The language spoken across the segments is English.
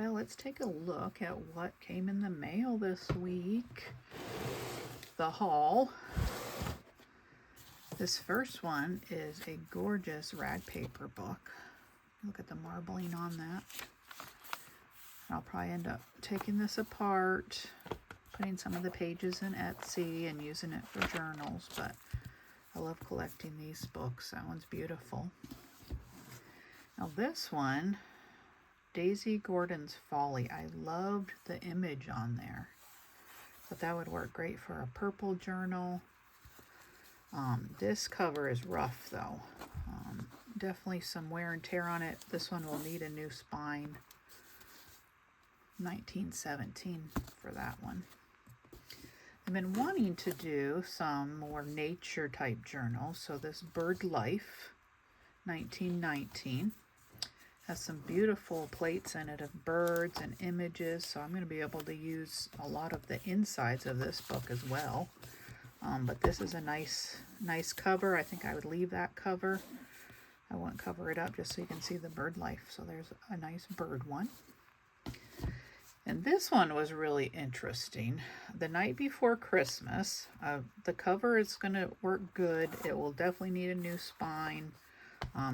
Well, let's take a look at what came in the mail this week. The haul. This first one is a gorgeous rag paper book. Look at the marbling on that. I'll probably end up taking this apart, putting some of the pages in Etsy and using it for journals, but I love collecting these books. That one's beautiful. Now this one, Daisy Gordon's Folly. I loved the image on there. But that would work great for a purple journal. This cover is rough though. Definitely some wear and tear on it. This one will need a new spine. 1917 for that one. I've been wanting to do some more nature type journals. So this Bird Life 1919 has some beautiful plates in it of birds and images. So I'm going to be able to use a lot of the insides of this book as well. But this is a nice cover. I think I would leave that cover. I won't cover it up just so you can see the bird life. So there's a nice bird one. And this one was really interesting. The Night Before Christmas. The cover is going to work good. It will definitely need a new spine.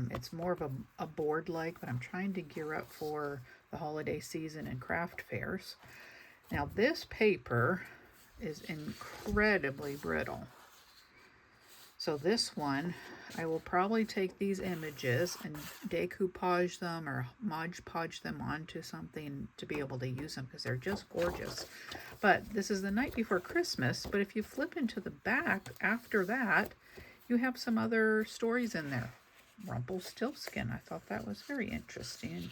It's more of a board-like, but I'm trying to gear up for the holiday season and craft fairs. Now this paper is incredibly brittle. So this one, I will probably take these images and decoupage them or Mod Podge them onto something to be able to use them because they're just gorgeous. But this is The Night Before Christmas, but if you flip into the back after that, you have some other stories in there. Rumpelstiltskin, I thought that was very interesting.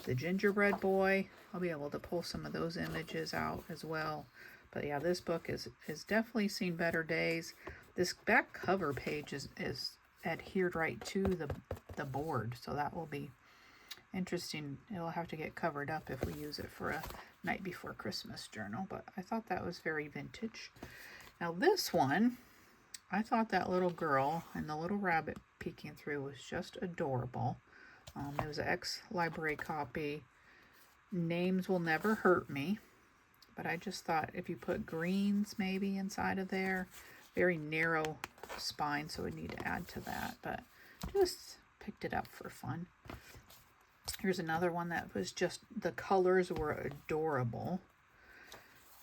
The Gingerbread Boy, I'll be able to pull some of those images out as well. But yeah, this book has definitely seen better days. This back cover page is adhered right to the board, so that will be interesting. It'll have to get covered up if we use it for a Night Before Christmas journal, but I thought that was very vintage. Now this one, I thought that little girl and the little rabbit peeking through was just adorable. It was an ex-library copy. Names Will Never Hurt Me. But I just thought if you put greens maybe inside of there, very narrow spine, so we need to add to that. But just picked it up for fun. Here's another one that was just, the colors were adorable.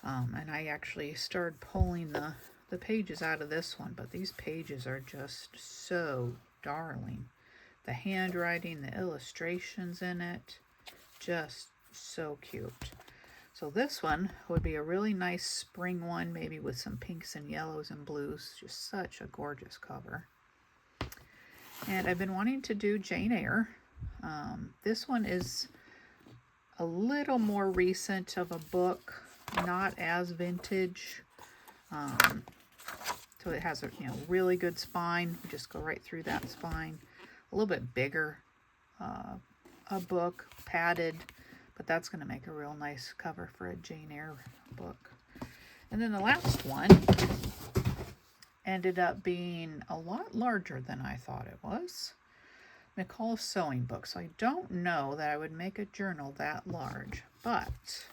And I actually started pulling the pages out of this one, but these pages are just so darling. The handwriting, the illustrations in it, just so cute. So this one would be a really nice spring one, maybe with some pinks and yellows and blues. Just such a gorgeous cover. And I've been wanting to do Jane Eyre. This one is a little more recent of a book, not as vintage. So it has a really good spine. You just go right through that spine. A little bit bigger a book, padded. But that's going to make a real nice cover for a Jane Eyre book. And then the last one ended up being a lot larger than I thought it was. McCall's Sewing Book. So I don't know that I would make a journal that large, but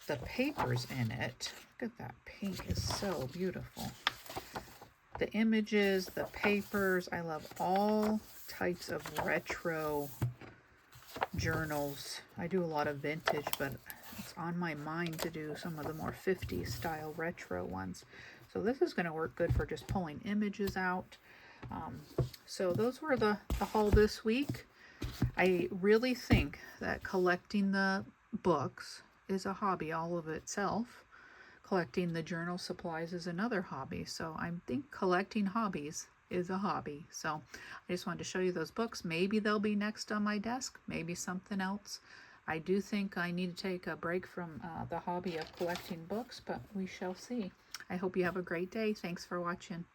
the papers in it, look at that pink, is so beautiful. The images, the papers, I love all types of retro journals. I do a lot of vintage, but it's on my mind to do some of the more 50s style retro ones. So this is going to work good for just pulling images out. So those were the haul this week. I really think that collecting the books is a hobby all of itself. Collecting the journal supplies is another hobby. So I think collecting hobbies is a hobby. So I just wanted to show you those books. Maybe they'll be next on my desk, maybe something else. I do think I need to take a break from the hobby of collecting books, but we shall see. I hope you have a great day. Thanks for watching.